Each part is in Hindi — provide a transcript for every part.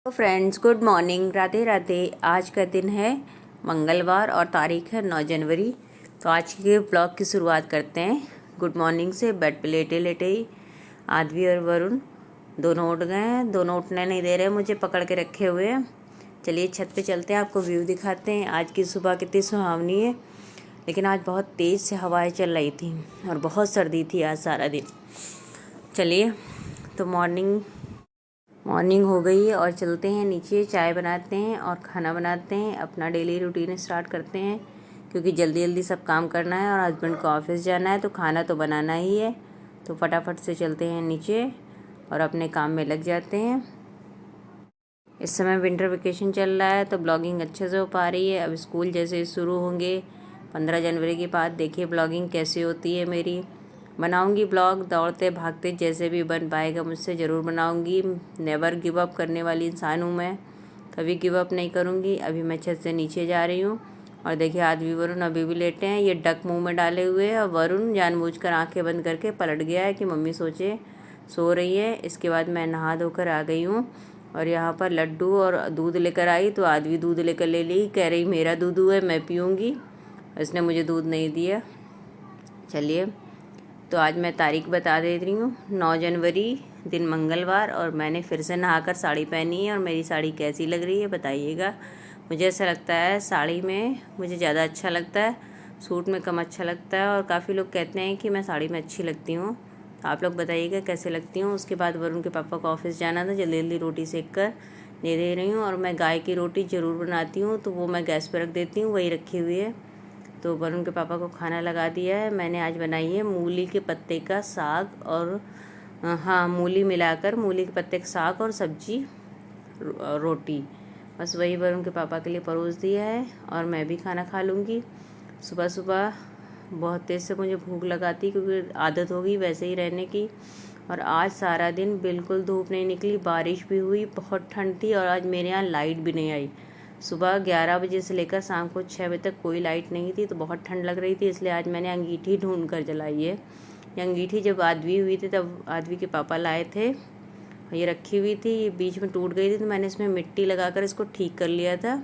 तो friends, good morning, Radhe Radhe. आज का दिन है मंगलवार और तारीख है 9 जनवरी। तो आज के ब्लॉग की शुरुआत करते हैं गुड मॉर्निंग से। बेड पे लेटे लेटे ही आदवी और वरुण दोनों उठ गए हैं। दोनों उठने नहीं दे रहे, मुझे पकड़ के रखे हुए हैं। चलिए छत पे चलते हैं, आपको व्यू दिखाते हैं। आज की सुबह कितनी सुहावनी है, लेकिन आज बहुत तेज़ से हवाएं चल रही थी और बहुत सर्दी थी आज सारा दिन। चलिए, तो मॉर्निंग हो गई है और चलते हैं नीचे, चाय बनाते हैं और खाना बनाते हैं। अपना डेली रूटीन स्टार्ट करते हैं, क्योंकि जल्दी जल्दी सब काम करना है और हस्बैंड को ऑफिस जाना है, तो खाना तो बनाना ही है। तो फटाफट से चलते हैं नीचे और अपने काम में लग जाते हैं। इस समय विंटर वेकेशन चल रहा है, तो ब्लॉगिंग अच्छे से हो पा रही है। अब स्कूल जैसे शुरू होंगे 15 जनवरी के बाद, देखिए ब्लॉगिंग कैसी होती है मेरी। बनाऊंगी ब्लॉग, दौड़ते भागते जैसे भी बन पाएगा मुझसे ज़रूर बनाऊंगी। नेवर गिव अप करने वाली इंसान हूँ मैं, कभी गिव अप नहीं करूँगी। अभी मैं छत से नीचे जा रही हूँ और देखिए आदमी वरुण अभी भी लेटे हैं, ये डक मुंह में डाले हुए हैं। और वरुण जानबूझकर आंखें बंद करके पलट गया है कि मम्मी सो रही है। इसके बाद मैं नहा धोकर आ गई हूँ और यहाँ पर लड्डू और दूध लेकर आई, तो आदमी दूध लेकर ले ली, कह रही मेरा दूध है मैं पीऊँगी। इसने मुझे दूध नहीं दिया। चलिए, तो आज मैं तारीख बता दे रही हूँ, 9 जनवरी, दिन मंगलवार। और मैंने फिर से नहाकर साड़ी पहनी है और मेरी साड़ी कैसी लग रही है बताइएगा। मुझे ऐसा लगता है साड़ी में मुझे ज़्यादा अच्छा लगता है, सूट में कम अच्छा लगता है। और काफ़ी लोग कहते हैं कि मैं साड़ी में अच्छी लगती हूँ, तो आप लोग बताइएगा कैसे लगती हूँ। उसके बाद वरुण के पापा को ऑफिस जाना था, जल्दी जल्दी रोटी सेक कर दे रही हूँ। और मैं गाय की रोटी ज़रूर बनाती हूँ, तो वो मैं गैस पर रख देती हूँ, वही रखी हुई है। तो वरुण के पापा को खाना लगा दिया है। मैंने आज बनाई है मूली के पत्ते का साग और मूली मिलाकर मूली के पत्ते का साग और सब्जी रोटी, बस वही वरुण के पापा के लिए परोस दिया है और मैं भी खाना खा लूँगी। सुबह सुबह बहुत तेज़ से मुझे भूख लगाती, क्योंकि आदत होगी वैसे ही रहने की। और आज सारा दिन बिल्कुल धूप नहीं निकली, बारिश भी हुई, बहुत ठंड थी। और आज मेरे यहाँ लाइट भी नहीं आई। सुबह 11 बजे से लेकर शाम को 6 बजे तक कोई लाइट नहीं थी, तो बहुत ठंड लग रही थी। इसलिए आज मैंने अंगीठी ढूंढ कर जलाई है। ये अंगीठी जब आदवी हुई थी तब आदवी के पापा लाए थे, ये रखी हुई थी, ये बीच में टूट गई थी, तो मैंने इसमें मिट्टी लगाकर इसको ठीक कर लिया था।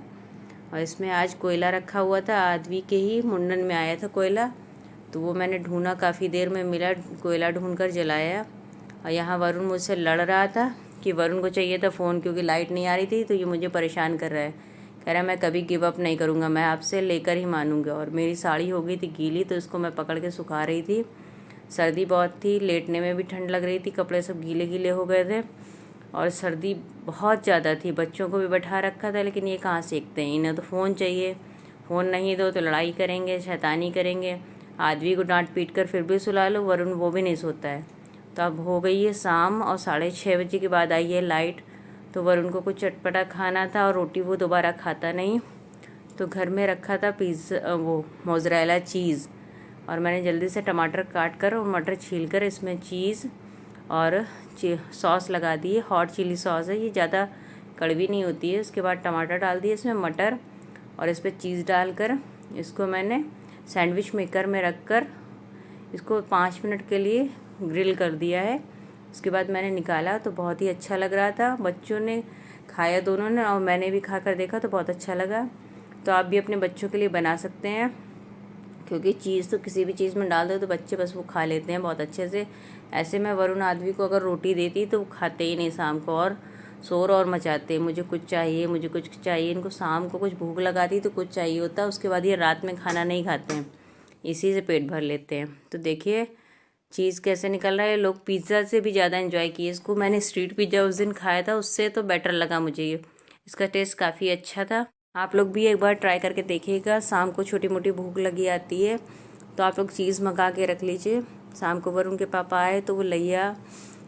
और इसमें आज कोयला रखा हुआ था, आदवी के ही मुंडन में आया था कोयला, तो वो मैंने ढूंढा, काफ़ी देर में मिला, कोयला ढूंढ कर जलाया। और यहाँ वरुण मुझसे लड़ रहा था कि वरुण को चाहिए था फ़ोन, क्योंकि लाइट नहीं आ रही थी, तो ये मुझे परेशान कर रहा है। कह रहा है मैं कभी गिव अप नहीं करूँगा, मैं आपसे लेकर ही मानूंगा। और मेरी साड़ी हो गई थी गीली, तो इसको मैं पकड़ के सुखा रही थी। सर्दी बहुत थी, लेटने में भी ठंड लग रही थी, कपड़े सब गीले गीले हो गए थे और सर्दी बहुत ज़्यादा थी। बच्चों को भी बैठा रखा था, लेकिन ये कहाँ सीखते हैं, इन्हें तो फ़ोन चाहिए। फ़ोन नहीं दो तो लड़ाई करेंगे, शैतानी करेंगे। आदमी को डांट पीट कर फिर भी सुला लो, वरुण वो भी नहीं सोता है। तो अब हो गई है शाम और 6:30 बजे के बाद आई है लाइट। तो वरुण को कुछ चटपटा खाना था और रोटी वो दोबारा खाता नहीं, तो घर में रखा था पिज़्ज़ा, वो मोज़रेला चीज़। और मैंने जल्दी से टमाटर काट कर और मटर छील कर इसमें चीज़ और सॉस लगा दी है। हॉट चिली सॉस है, ये ज़्यादा कड़वी नहीं होती है। उसके बाद टमाटर डाल दिए इसमें, मटर, और इस पर चीज़ डालकर इसको मैंने सैंडविच मेकर में रख कर इसको 5 मिनट के लिए ग्रिल कर दिया है। उसके बाद मैंने निकाला तो बहुत ही अच्छा लग रहा था। बच्चों ने खाया, दोनों ने, और मैंने भी खा कर देखा तो बहुत अच्छा लगा। तो आप भी अपने बच्चों के लिए बना सकते हैं, क्योंकि चीज़ तो किसी भी चीज़ में डाल दो तो बच्चे बस वो खा लेते हैं बहुत अच्छे से। ऐसे में वरुण आदमी को अगर रोटी देती तो वो खाते ही नहीं शाम को, और शोर और मचाते, मुझे कुछ चाहिए, मुझे कुछ चाहिए। इनको शाम को कुछ भूख लगाती तो कुछ चाहिए होता, उसके बाद ये रात में खाना नहीं खाते हैं, इसी से पेट भर लेते हैं। तो देखिए चीज़ कैसे निकल रहा है। लोग पिज़्ज़ा से भी ज़्यादा एंजॉय किए इसको। मैंने स्ट्रीट पिज़्ज़ा उस दिन खाया था, उससे तो बेटर लगा मुझे ये, इसका टेस्ट काफ़ी अच्छा था। आप लोग भी एक बार ट्राई करके देखिएगा। शाम को छोटी मोटी भूख लगी आती है तो आप लोग चीज़ मंगा के रख लीजिए। शाम को वरुण के पापा आए तो वो लैया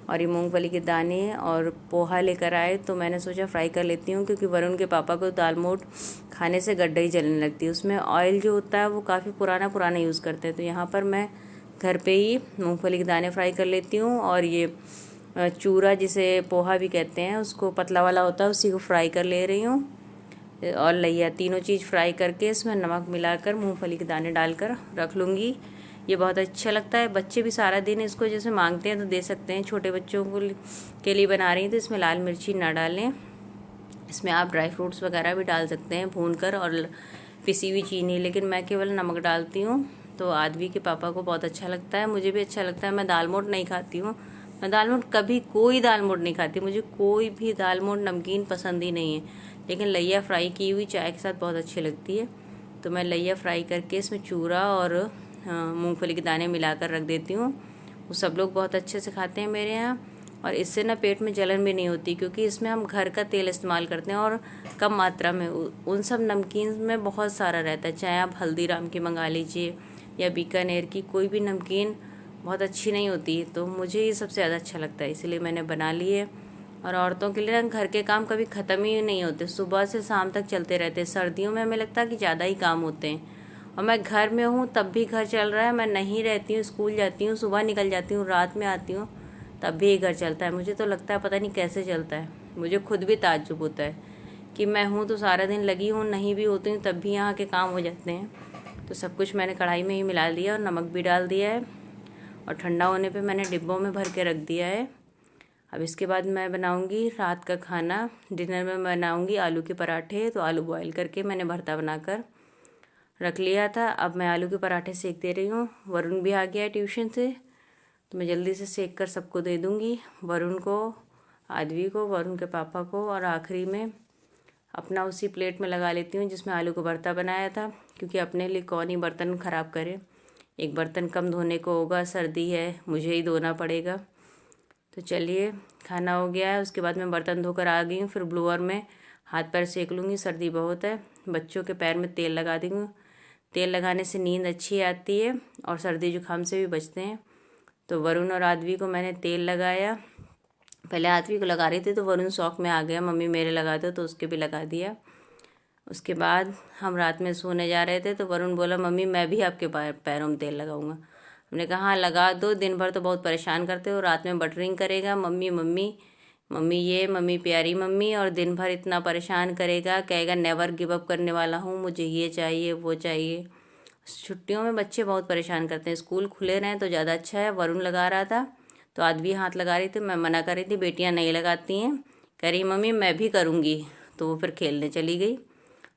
और ये मूंगफली के दाने और पोहा लेकर आए, तो मैंने सोचा फ्राई कर लेती हूँ, क्योंकि वरुण के पापा को दाल मोठ खाने से गड्ढा ही जलने लगती है। उसमें ऑयल जो होता है वो काफ़ी पुराना यूज़ करते हैं। तो यहाँ पर मैं घर पे ही मूंगफली के दाने फ्राई कर लेती हूँ, और ये चूरा जिसे पोहा भी कहते हैं, उसको पतला वाला होता है, उसी को फ्राई कर ले रही हूँ। और लैया, तीनों चीज़ फ्राई करके इसमें नमक मिलाकर मूंगफली के दाने डालकर रख लूँगी। ये बहुत अच्छा लगता है। बच्चे भी सारा दिन इसको जैसे मांगते हैं तो दे सकते हैं। छोटे बच्चों को के लिए बना रही हैं तो इसमें लाल मिर्ची ना डालें। इसमें आप ड्राई फ्रूट्स वगैरह भी डाल सकते हैं भून कर, और पिसी हुई चीनी, लेकिन मैं केवल नमक डालती हूँ। तो आदवी के पापा को बहुत अच्छा लगता है, मुझे भी अच्छा लगता है। मैं दाल मोठ नहीं खाती हूँ, मैं दाल मोठ कभी कोई दाल मोठ नहीं खाती, मुझे कोई भी दाल मोठ नमकीन पसंद ही नहीं है। लेकिन लैया फ्राई की हुई चाय के साथ बहुत अच्छी लगती है। तो मैं लैया फ्राई करके इसमें चूरा और मूंगफली के दाने मिलाकर रख देती हूँ। वो सब लोग बहुत अच्छे से खाते हैं मेरे यहाँ, और इससे ना पेट में जलन भी नहीं होती, क्योंकि इसमें हम घर का तेल इस्तेमाल करते हैं और कम मात्रा में। उन सब नमकीन में बहुत सारा रहता है, चाहे आप हल्दीराम की मंगा लीजिए या बीकानेर की, कोई भी नमकीन बहुत अच्छी नहीं होती। तो मुझे ये सबसे ज़्यादा अच्छा लगता है, इसलिए मैंने बना ली है। और औरतों के लिए ना घर के काम कभी ख़त्म ही नहीं होते, सुबह से शाम तक चलते रहते हैं। सर्दियों में हमें लगता है कि ज़्यादा ही काम होते हैं, और मैं घर में हूँ तब भी घर चल रहा है। मैं नहीं रहती हूँ, स्कूल जाती हूँ, सुबह निकल जाती हूँ, रात में आती हूँ, तब भी घर चलता है। मुझे तो लगता है पता नहीं कैसे चलता है, मुझे खुद भी ताज्जुब होता है कि मैं हूँ तो सारा दिन लगी हूँ, नहीं भी होती हूँ तब भी यहाँ के काम हो जाते हैं। तो सब कुछ मैंने कढ़ाई में ही मिला दिया और नमक भी डाल दिया है, और ठंडा होने पे मैंने डिब्बों में भर के रख दिया है। अब इसके बाद मैं बनाऊंगी रात का खाना। डिनर में बनाऊंगी आलू के पराठे। तो आलू बॉईल करके मैंने भरता बनाकर रख लिया था। अब मैं आलू के पराठे सेक दे रही हूँ। वरुण भी आ गया है ट्यूशन से, तो मैं जल्दी से सेक कर सबको दे दूँगी, वरुण को, आदवी को, वरुण के पापा को, और आखिरी में अपना उसी प्लेट में लगा लेती हूँ जिसमें आलू का भरता बनाया था, क्योंकि अपने लिए कौन ही बर्तन ख़राब करे। एक बर्तन कम धोने को होगा, सर्दी है, मुझे ही धोना पड़ेगा। तो चलिए, खाना हो गया है। उसके बाद मैं बर्तन धोकर आ गई हूँ, फिर ब्लोअर में हाथ पैर सेक लूँगी, सर्दी बहुत है। बच्चों के पैर में तेल लगा दूँगी, तेल लगाने से नींद अच्छी आती है और सर्दी जुकाम से भी बचते हैं। तो वरुण और आदवी को मैंने तेल लगाया, पहले आदवी को लगा रही थी तो वरुण शौक में आ गया, मम्मी मेरे लगा दो, तो उसके भी लगा दिया। उसके बाद हम रात में सोने जा रहे थे तो वरुण बोला, मम्मी मैं भी आपके पैरों में तेल लगाऊंगा। हमने कहा हाँ लगा दो, दिन भर तो बहुत परेशान करते हो, रात में बटरिंग करेगा, मम्मी मम्मी मम्मी ये मम्मी प्यारी मम्मी, और दिन भर इतना परेशान करेगा, कहेगा नेवर गिव अप करने वाला हूँ, मुझे ये चाहिए वो चाहिए। छुट्टियों में बच्चे बहुत परेशान करते हैं, स्कूल खुले रहें तो ज़्यादा अच्छा है। वरुण लगा रहा था तो आदमी हाथ लगा रही थी, मैं मना कर रही थी, बेटियां नहीं लगाती हैं, कह रही मम्मी मैं भी करूँगी। तो वो फिर खेलने चली गई।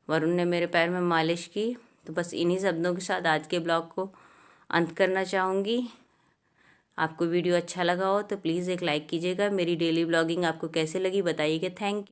वरुण ने मेरे पैर में मालिश की। तो बस इन्हीं शब्दों के साथ आज के ब्लॉग को अंत करना चाहूँगी। आपको वीडियो अच्छा लगा हो तो प्लीज़ एक लाइक कीजिएगा। मेरी डेली ब्लॉगिंग आपको कैसे लगी बताइएगा। Thank you.